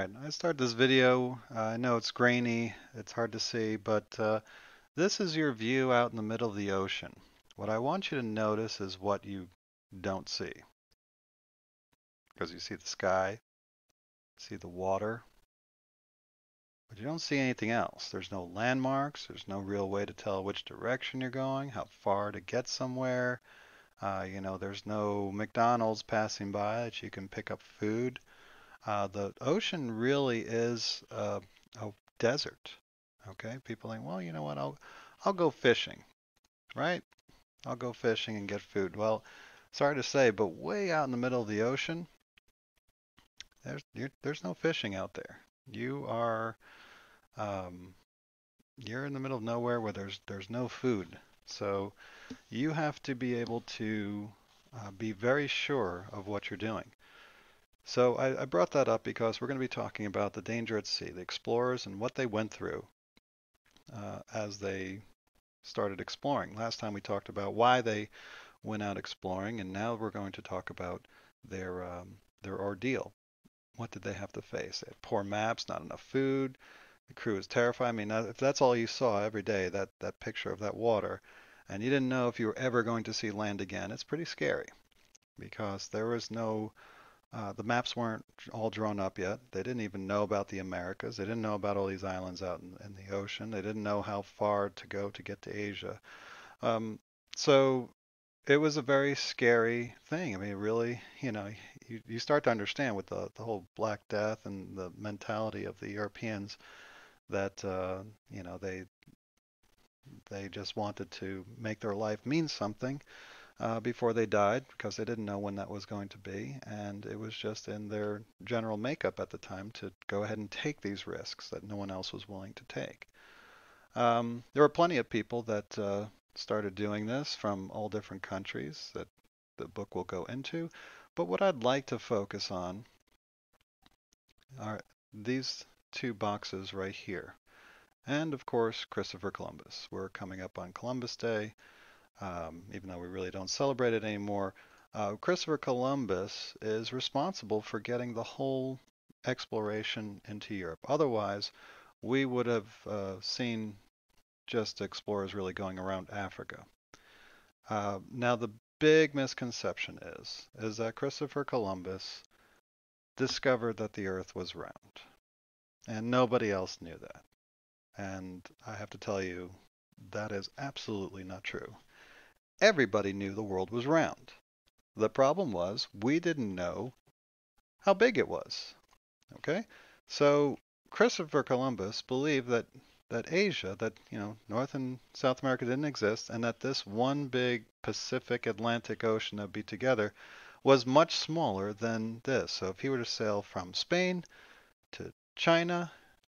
Alright, I start this video. I know it's grainy, it's hard to see, but this is your view out in the middle of the ocean. What I want you to notice is what you don't see, because you see the sky, see the water, but you don't see anything else. There's no landmarks, there's no real way to tell which direction you're going, how far to get somewhere. There's no McDonald's passing by that you can pick up food. The ocean really is a desert. Okay, people think, well, you know what? I'll go fishing, right? I'll go fishing and get food. Well, sorry to say, but way out in the middle of the ocean, there's no fishing out there. You are um, you're in the middle of nowhere where there's no food. So you have to be able to be very sure of what you're doing. So I brought that up because we're going to be talking about the danger at sea, the explorers and what they went through as they started exploring. Last time we talked about why they went out exploring, and now we're going to talk about their ordeal. What did they have to face? They had poor maps, not enough food. The crew was terrified. I mean, if that's all you saw every day, that picture of that water, and you didn't know if you were ever going to see land again, it's pretty scary because there was no the maps weren't all drawn up yet. They didn't even know about the Americas. They didn't know about all these islands out in the ocean. They didn't know how far to go to get to Asia. Um, so it was a very scary thing. I mean, really, you start to understand with the whole Black Death and the mentality of the Europeans that, they just wanted to make their life mean something before they died because they didn't know when that was going to be. And it was just in their general makeup at the time to go ahead and take these risks that no one else was willing to take. There were plenty of people that started doing this from all different countries that the book will go into. But what I'd like to focus on are these two boxes right here. And of course, Christopher Columbus. We're coming up on Columbus Day. Even though we really don't celebrate it anymore, Christopher Columbus is responsible for getting the whole exploration into Europe. Otherwise, we would have seen just explorers really going around Africa. Now, the big misconception is that Christopher Columbus discovered that the Earth was round, and nobody else knew that. And I have to tell you, that is absolutely not true. Everybody knew the world was round. The problem was we didn't know how big it was. Okay? So Christopher Columbus believed that Asia, that North and South America didn't exist, and that this one big Pacific Atlantic Ocean that would be together was much smaller than this. So if he were to sail from Spain to China,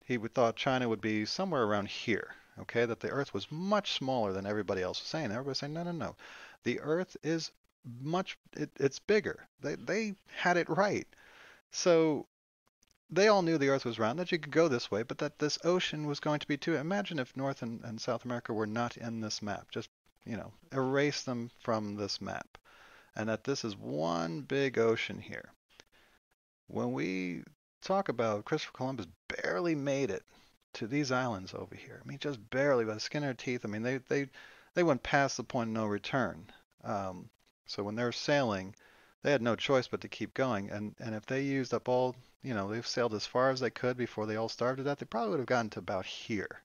he would thought China would be somewhere around here. Okay, that the Earth was much smaller than everybody else was saying. Everybody was saying, no, no, no. The Earth is it's bigger. They had it right. So they all knew the Earth was round, that you could go this way, but that this ocean was going to be too. Imagine if North and South America were not in this map. Just, erase them from this map. And that this is one big ocean here. When we talk about Christopher Columbus barely made it to these islands over here. I mean, just barely by the skin of their teeth. I mean, they went past the point of no return. Um, so when they're sailing, they had no choice but to keep going. And if they used up all, they've sailed as far as they could before they all starved to death, they probably would have gotten to about here.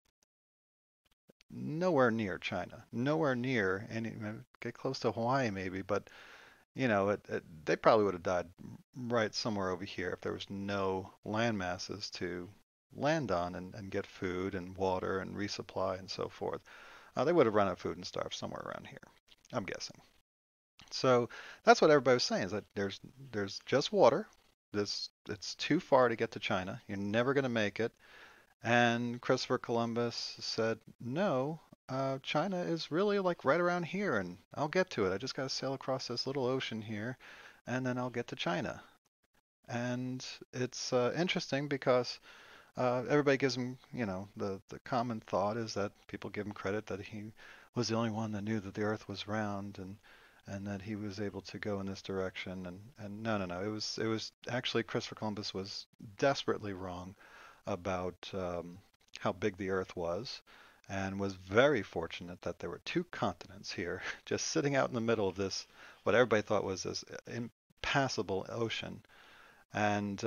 Nowhere near China. Nowhere near any, get close to Hawaii maybe, but they probably would have died right somewhere over here if there was no land masses to land on and get food and water and resupply and so forth. They would have run out of food and starved somewhere around here, I'm guessing. So that's what everybody was saying is that there's just water. It's too far to get to China. You're never going to make it. And Christopher Columbus said, no, China is really like right around here, and I'll get to it. I just got to sail across this little ocean here, and then I'll get to China. And it's interesting because everybody gives him, the common thought is that people give him credit that he was the only one that knew that the Earth was round, and that he was able to go in this direction. And no, no, no. It was actually Christopher Columbus was desperately wrong about how big the Earth was, and was very fortunate that there were two continents here, just sitting out in the middle of this, what everybody thought was this impassable ocean. And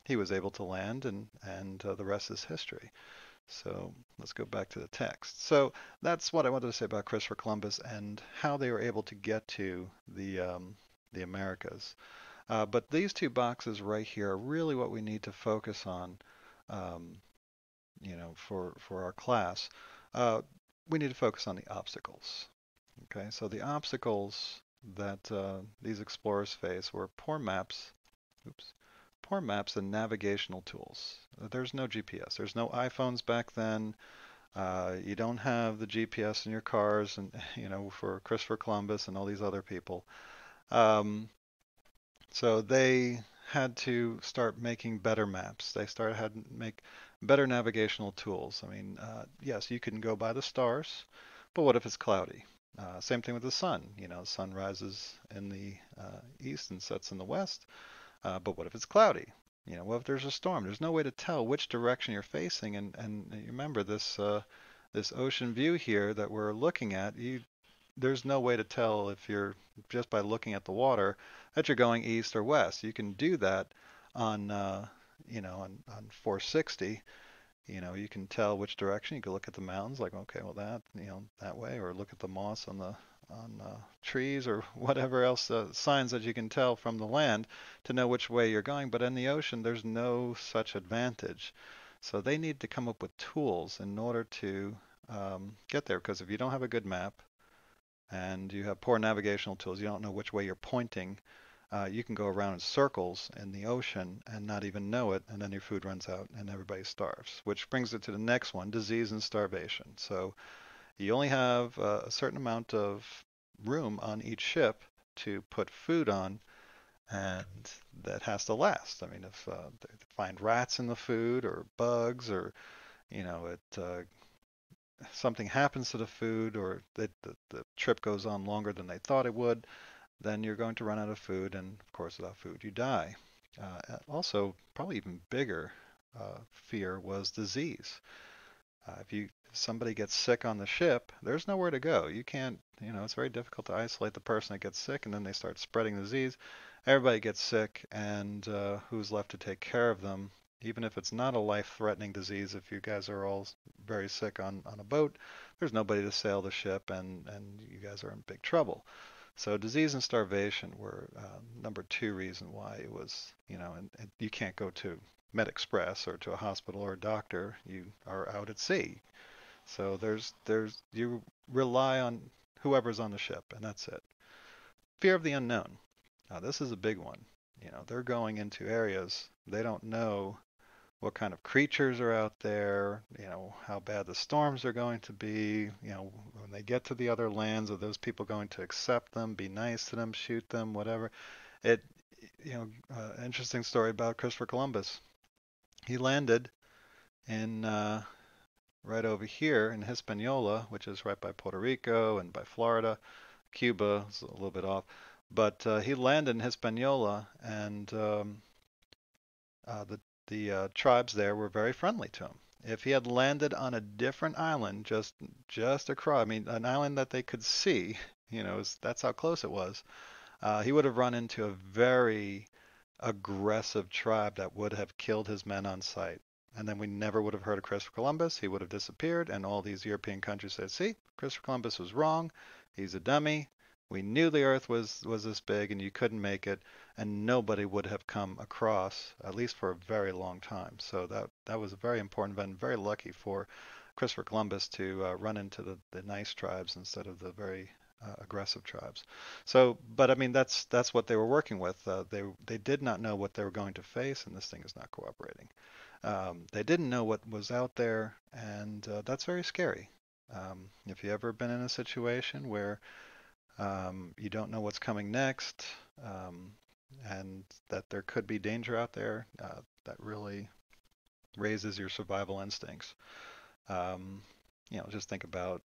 he was able to land, and the rest is history. So let's go back to the text. So that's what I wanted to say about Christopher Columbus and how they were able to get to the Americas. But these two boxes right here are really what we need to focus on, um, for our class. Uh, we need to focus on the obstacles. Okay, so the obstacles that these explorers face were poor maps. Oops. Poor maps and navigational tools. There's no GPS. There's no iPhones back then. You don't have the GPS in your cars, and for Christopher Columbus and all these other people. Um, so they had to start making better maps. They started had to make better navigational tools. I mean, yes, you can go by the stars, but what if it's cloudy? Same thing with the sun. The sun rises in the east and sets in the west. But what if it's cloudy? What if there's a storm? There's no way to tell which direction you're facing. And you remember this ocean view here that we're looking at. There's no way to tell if you're just by looking at the water that you're going east or west. You can do that on on 460. You can tell which direction. You can look at the mountains, like, okay, well, that way, or look at the moss on trees or whatever else, signs that you can tell from the land to know which way you're going. But in the ocean, there's no such advantage. So they need to come up with tools in order to get there. Because if you don't have a good map and you have poor navigational tools, you don't know which way you're pointing, you can go around in circles in the ocean and not even know it, and then your food runs out and everybody starves. Which brings it to the next one, disease and starvation. So you only have a certain amount of room on each ship to put food on, and that has to last. I mean, if they find rats in the food or bugs, or it something happens to the food, or the trip goes on longer than they thought it would, then you're going to run out of food, and of course, without food, you die. Also, probably even bigger fear was disease. If somebody gets sick on the ship, there's nowhere to go. You can't, it's very difficult to isolate the person that gets sick, and then they start spreading the disease. Everybody gets sick, and who's left to take care of them? Even if it's not a life-threatening disease, if you guys are all very sick on a boat, there's nobody to sail the ship, and you guys are in big trouble. So disease and starvation were number two reason why it was, and you can't go to MedExpress or to a hospital or a doctor. You are out at sea. So you rely on whoever's on the ship, and that's it. Fear of the unknown. Now this is a big one. They're going into areas they don't know what kind of creatures are out there, how bad the storms are going to be, when they get to the other lands, are those people going to accept them, be nice to them, shoot them, whatever. It, interesting story about Christopher Columbus. He landed in right over here in Hispaniola, which is right by Puerto Rico and by Florida. Cuba is a little bit off, but he landed in Hispaniola, and the tribes there were very friendly to him. If he had landed on a different island, just across, I mean, an island that they could see, that's how close it was. He would have run into a very aggressive tribe that would have killed his men on sight. And then we never would have heard of Christopher Columbus. He would have disappeared, and all these European countries said, "See, Christopher Columbus was wrong. He's a dummy. We knew the Earth was this big, and you couldn't make it." And nobody would have come across, at least for a very long time. So that was a very important event. Very lucky for Christopher Columbus to run into the nice tribes instead of the very aggressive tribes. So, but I mean, that's what they were working with. They did not know what they were going to face, and this thing is not cooperating. They didn't know what was out there, and that's very scary. If you ever been in a situation where you don't know what's coming next, and that there could be danger out there, that really raises your survival instincts. Um, just think about,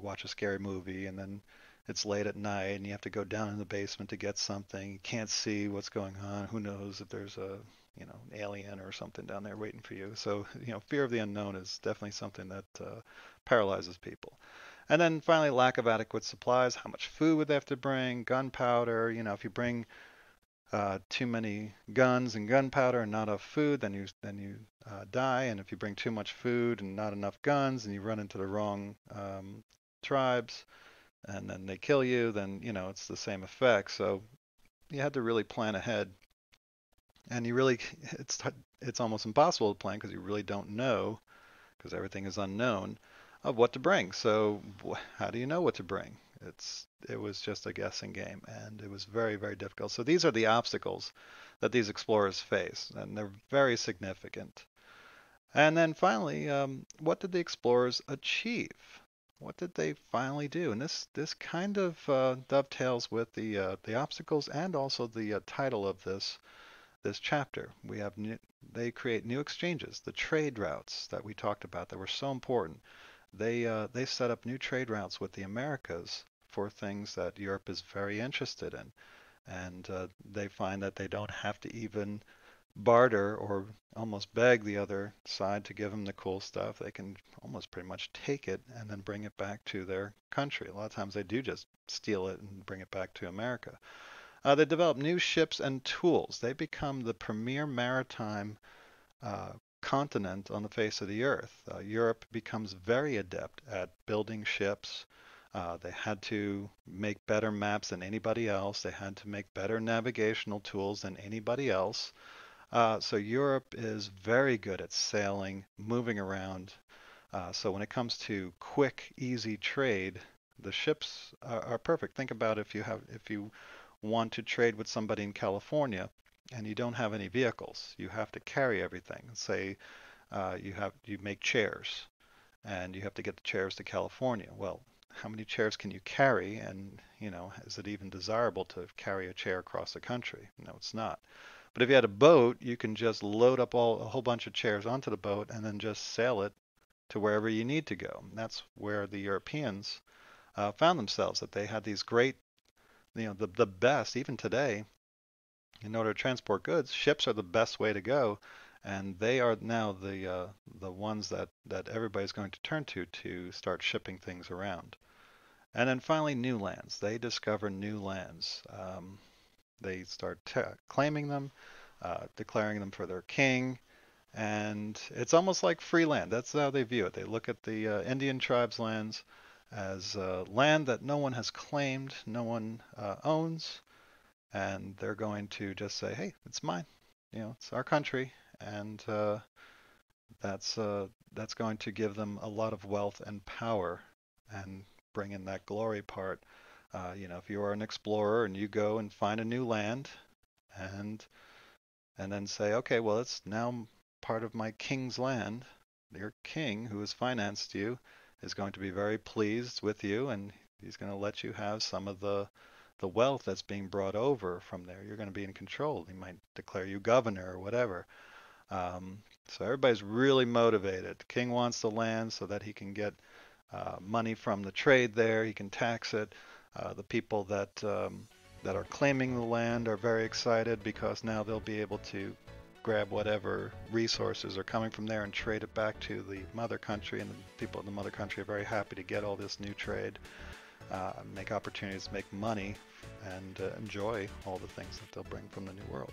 watch a scary movie and then it's late at night and you have to go down in the basement to get something. You can't see what's going on. Who knows if there's a, alien or something down there waiting for you. So, fear of the unknown is definitely something that paralyzes people. And then finally, lack of adequate supplies. How much food would they have to bring? Gunpowder. If you bring too many guns and gunpowder and not enough food, then you die. And if you bring too much food and not enough guns, and you run into the wrong tribes, and then they kill you, then it's the same effect. So you had to really plan ahead, and you really it's almost impossible to plan because you really don't know because everything is unknown of what to bring. So how do you know what to bring? It was just a guessing game, and it was very, very difficult. So these are the obstacles that these explorers face, and they're very significant. And then finally, what did the explorers achieve? What did they finally do? And this kind of dovetails with the obstacles and also the title of this chapter. They create new exchanges, the trade routes that we talked about that were so important. They set up new trade routes with the Americas for things that Europe is very interested in, and they find that they don't have to even barter or almost beg the other side to give them the cool stuff. They can almost pretty much take it and then bring it back to their country. A lot of times they do just steal it and bring it back to America. They develop new ships and tools. They become the premier maritime uh, continent on the face of the earth. Europe becomes very adept at building ships. They had to make better maps than anybody else. They had to make better navigational tools than anybody else. So Europe is very good at sailing, moving around. So when it comes to quick, easy trade, the ships are perfect. Think about if you want to trade with somebody in California and you don't have any vehicles, you have to carry everything. Say you make chairs and you have to get the chairs to California. Well, how many chairs can you carry? And is it even desirable to carry a chair across the country? No, it's not. But if you had a boat, you can just load up a whole bunch of chairs onto the boat and then just sail it to wherever you need to go. And that's where the Europeans found themselves, that they had these great, the best, even today, in order to transport goods, ships are the best way to go. And they are now the ones that everybody's going to turn to start shipping things around. And then finally, new lands. They discover new lands. They start claiming them, declaring them for their king, and it's almost like free land. That's how they view it. They look at the Indian tribes' lands as land that no one has claimed, no one owns, and they're going to just say, "Hey, it's mine. It's our country," and that's going to give them a lot of wealth and power, and bring in that glory part. If you are an explorer and you go and find a new land, and then say, okay, well, it's now part of my king's land. Your king, who has financed you, is going to be very pleased with you, and he's going to let you have some of the wealth that's being brought over from there. You're going to be in control. He might declare you governor or whatever. So everybody's really motivated. The king wants the land so that he can get money from the trade there. He can tax it. The people that are claiming the land are very excited because now they'll be able to grab whatever resources are coming from there and trade it back to the mother country, and the people in the mother country are very happy to get all this new trade, make opportunities to make money, and enjoy all the things that they'll bring from the new world.